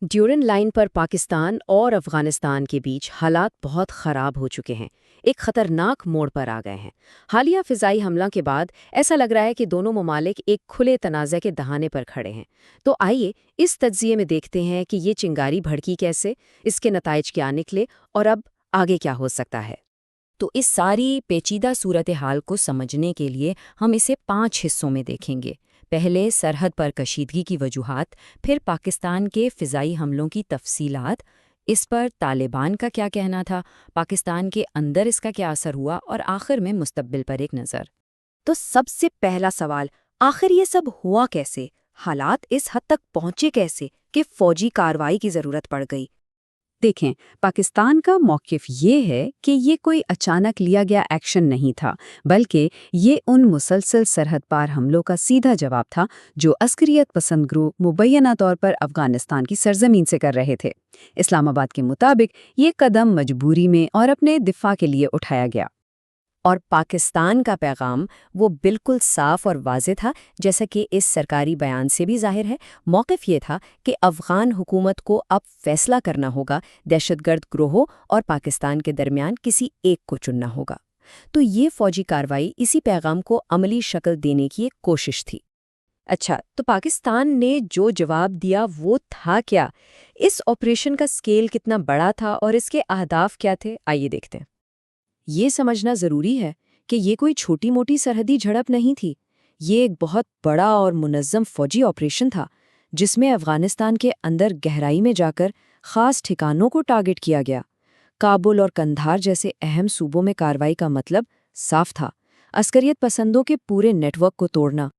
Durand line पर पाकिस्तान और अफगानिस्तान के बीच हालात बहुत ख़राब हो चुके हैं। एक ख़तरनाक मोड़ पर आ गए हैं। हालिया फ़िज़ाई हमला के बाद ऐसा लग रहा है कि दोनों ममालिक एक खुले तनाज़े के दहाने पर खड़े हैं। तो आइए इस तज्ज़िये में देखते हैं कि ये चिंगारी भड़की कैसे, इसके नताइज क्या निकले और अब आगे क्या हो सकता है। तो इस सारी पेचीदा सूरत हाल को समझने के लिए हम इसे 5 हिस्सों में देखेंगे। पहले सरहद पर कशीदगी की वजूहात, फिर पाकिस्तान के फ़िज़ाई हमलों की तफसीलात, इस पर तालिबान का क्या कहना था, पाकिस्तान के अंदर इसका क्या असर हुआ और आखिर में मुस्तक़बिल पर एक नज़र। तो सबसे पहला सवाल, आखिर ये सब हुआ कैसे? हालात इस हद तक पहुंचे कैसे कि फ़ौजी कार्रवाई की ज़रूरत पड़ गई? देखें, पाकिस्तान का मौक़िफ़ ये है कि ये कोई अचानक लिया गया एक्शन नहीं था, बल्कि ये उन मुसलसल सरहद पार हमलों का सीधा जवाब था जो अस्करियत पसंद ग्रुप मुबैना तौर पर अफ़गानिस्तान की सरजमीन से कर रहे थे। इस्लामाबाद के मुताबिक ये कदम मजबूरी में और अपने दिफा के लिए उठाया गया। और पाकिस्तान का पैगाम वो बिल्कुल साफ और वाज़ेह था, जैसा कि इस सरकारी बयान से भी ज़ाहिर है। मौक़िफ़ ये था कि अफ़गान हुकूमत को अब फ़ैसला करना होगा, दहशतगर्द ग्रोहों और पाकिस्तान के दरमियान किसी एक को चुनना होगा। तो ये फ़ौजी कार्रवाई इसी पैगाम को अमली शक्ल देने की एक कोशिश थी। अच्छा, तो पाकिस्तान ने जो जवाब दिया वो था क्या? इस ऑपरेशन का स्केल कितना बड़ा था और इसके अहदाफ क्या थे? आइए देखते हैं। ये समझना ज़रूरी है कि ये कोई छोटी-मोटी सरहदी झड़प नहीं थी। ये एक बहुत बड़ा और मुनज़्ज़म फ़ौजी ऑपरेशन था, जिसमें अफ़गानिस्तान के अंदर गहराई में जाकर ख़ास ठिकानों को टारगेट किया गया। काबुल और कंधार जैसे अहम सूबों में कार्रवाई का मतलब साफ था, अस्करियत पसंदों के पूरे नेटवर्क को तोड़ना।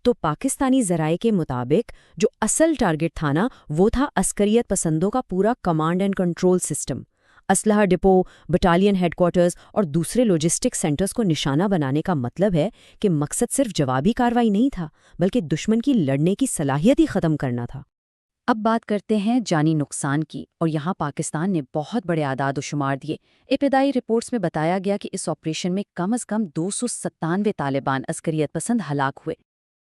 तो पाकिस्तानी ज़राए के मुताबिक जो असल टारगेट था ना, वो था अस्करियत पसंदों का पूरा कमांड एंड कंट्रोल सिस्टम। असलहा डिपो, बटालियन हेडक्वार्टर्स और दूसरे लॉजिस्टिक सेंटर्स को निशाना बनाने का मतलब है कि मकसद सिर्फ जवाबी कार्रवाई नहीं था, बल्कि दुश्मन की लड़ने की सलाहियत ही ख़त्म करना था। अब बात करते हैं जानी नुकसान की, और यहाँ पाकिस्तान ने बहुत बड़े आदाद व शुमार दिए। इब्तदाई रिपोर्ट्स में बताया गया कि इस ऑपरेशन में कम से कम 297 तालिबान अस्करियत पसंद हलाक हुए।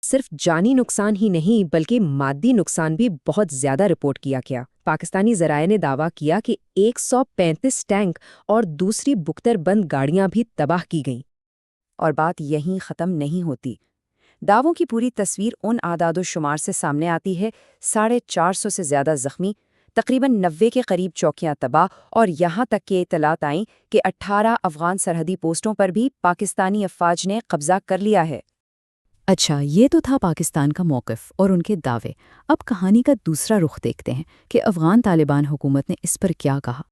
सिर्फ जानी नुकसान ही नहीं, बल्कि मादी नुकसान भी बहुत ज्यादा रिपोर्ट किया गया। पाकिस्तानी ज़राए ने दावा किया कि 135 टैंक और दूसरी बुख्तरबंद गाड़ियां भी तबाह की गईं। और बात यहीं ख़त्म नहीं होती। दावों की पूरी तस्वीर उन आदाद-ओ-शुमार से सामने आती है। 450 से ज़्यादा ज़ख्मी, तकरीबन 90 के करीब चौकियां तबाह, और यहाँ तक कि इत्तलात आईं कि 18 अफ़गान सरहदी पोस्टों पर भी पाकिस्तानी अफ़वाज ने कब्जा कर लिया है। अच्छा, ये तो था पाकिस्तान का मौक़िफ़ और उनके दावे। अब कहानी का दूसरा रुख देखते हैं कि अफ़गान तालिबान हुकूमत ने इस पर क्या कहा।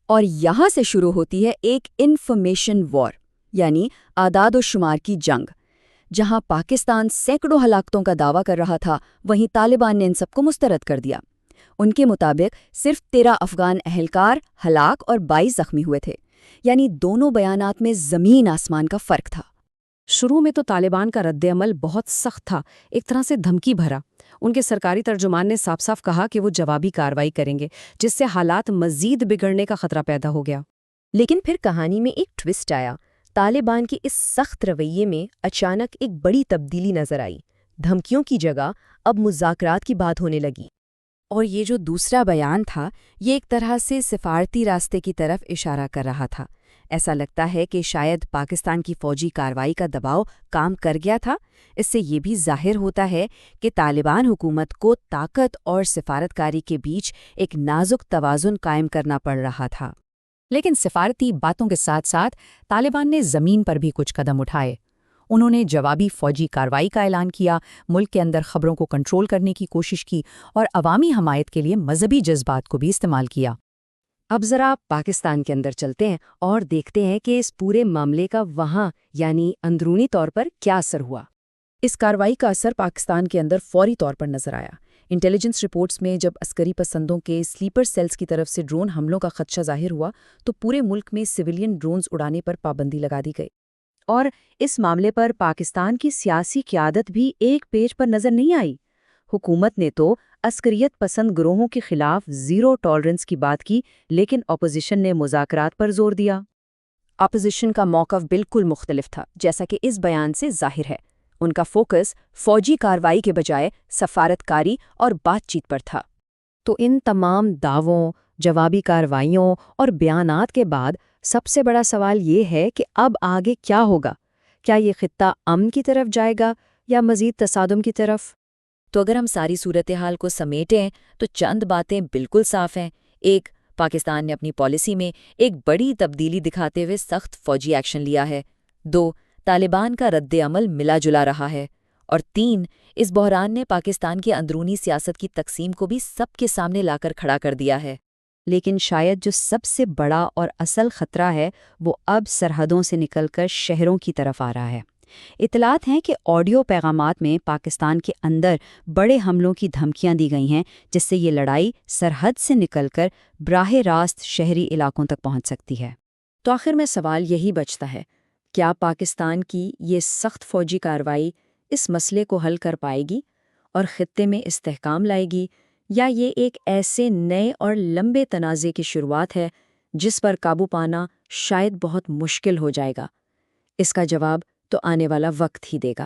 और यहाँ से शुरू होती है एक इन्फॉर्मेशन वॉर, यानी आदाद व शुमार की जंग। जहाँ पाकिस्तान सैकड़ों हलाकतों का दावा कर रहा था, वहीं तालिबान ने इन सबको मुस्तरद कर दिया। उनके मुताबिक सिर्फ 13 अफ़गान अहलकार हलाक और 22 ज़ख्मी हुए थे, यानी दोनों बयानात में ज़मीन आसमान का फ़र्क था। शुरू में तो तालिबान का रद्द-ए-अमल बहुत सख्त था, एक तरह से धमकी भरा। उनके सरकारी तर्जुमान ने साफ साफ कहा कि वो जवाबी कार्रवाई करेंगे, जिससे हालात मज़ीद बिगड़ने का खतरा पैदा हो गया। लेकिन फिर कहानी में एक ट्विस्ट आया। तालिबान के इस सख्त रवैये में अचानक एक बड़ी तब्दीली नजर आई। धमकियों की जगह अब मुज़ाकरात की बात होने लगी। और ये जो दूसरा बयान था, ये एक तरह से सिफारती रास्ते की तरफ इशारा कर रहा था। ऐसा लगता है कि शायद पाकिस्तान की फ़ौजी कार्रवाई का दबाव काम कर गया था। इससे ये भी ज़ाहिर होता है कि तालिबान हुकूमत को ताकत और सिफारतकारी के बीच एक नाजुक तवाज़ुन कायम करना पड़ रहा था। लेकिन सिफारती बातों के साथ साथ तालिबान ने ज़मीन पर भी कुछ कदम उठाए। उन्होंने जवाबी फ़ौजी कार्रवाई का ऐलान किया, मुल्क के अंदर ख़बरों को कंट्रोल करने की कोशिश की और अवामी हमायत के लिए मजहबी जज्बात को भी इस्तेमाल किया। अब ज़रा पाकिस्तान के अंदर चलते हैं और देखते हैं कि इस पूरे मामले का वहाँ यानी अंदरूनी तौर पर क्या असर हुआ। इस कार्रवाई का असर पाकिस्तान के अंदर फौरी तौर पर नजर आया। इंटेलिजेंस रिपोर्ट्स में जब अस्करी पसंदों के स्लीपर सेल्स की तरफ से ड्रोन हमलों का खदशा जाहिर हुआ, तो पूरे मुल्क में सिविलियन ड्रोन्स उड़ाने पर पाबंदी लगा दी गई। और इस मामले पर पाकिस्तान की सियासी क़यादत भी एक पेज पर नजर नहीं आई। हुकूमत ने तो अस्करियत पसंद ग्रोहों के खिलाफ ज़ीरो टॉलरेंस की बात की, लेकिन अपोजिशन ने मुज़ाकरात पर जोर दिया। अपोजिशन का मौक़िफ़ बिल्कुल मुख्तलिफ था, जैसा कि इस बयान से ज़ाहिर है। उनका फोकस फ़ौजी कार्रवाई के बजाय सफारतकारी और बातचीत पर था। تو ان تمام دعووں، جوابی کارروائیوں اور بیانات کے بعد سب سے بڑا سوال یہ ہے کہ اب آگے کیا ہوگا؟ کیا یہ خطہ امن کی طرف جائے گا یا مزید تصادم کی طرف؟ تو اگر ہم ساری صورتحال کو سمیٹیں تو چند باتیں بالکل صاف ہیں۔ ایک، پاکستان نے اپنی پالیسی میں ایک بڑی تبدیلی دکھاتے ہوئے سخت فوجی ایکشن لیا ہے۔ دو، طالبان کا رد عمل ملا جلا رہا ہے۔ اور تین، اس بحران نے پاکستان کی اندرونی سیاست کی تقسیم کو بھی سب کے سامنے لا کر کھڑا کر دیا ہے۔ لیکن شاید جو سب سے بڑا اور اصل خطرہ ہے وہ اب سرحدوں سے نکل کر شہروں کی طرف آ رہا ہے۔ اطلاعات ہیں کہ آڈیو پیغامات میں پاکستان کے اندر بڑے حملوں کی دھمکیاں دی گئی ہیں، جس سے یہ لڑائی سرحد سے نکل کر براہ راست شہری علاقوں تک پہنچ سکتی ہے۔ تو آخر میں سوال یہی بچتا ہے، کیا پاکستان کی یہ سخت فوجی کارروائی اس مسئلے کو حل کر پائے گی اور خطے میں استحکام لائے گی، یا یہ ایک ایسے نئے اور لمبے تنازع کی شروعات ہے جس پر قابو پانا شاید بہت مشکل ہو جائے گا؟ اس کا جواب تو آنے والا وقت ہی دے گا۔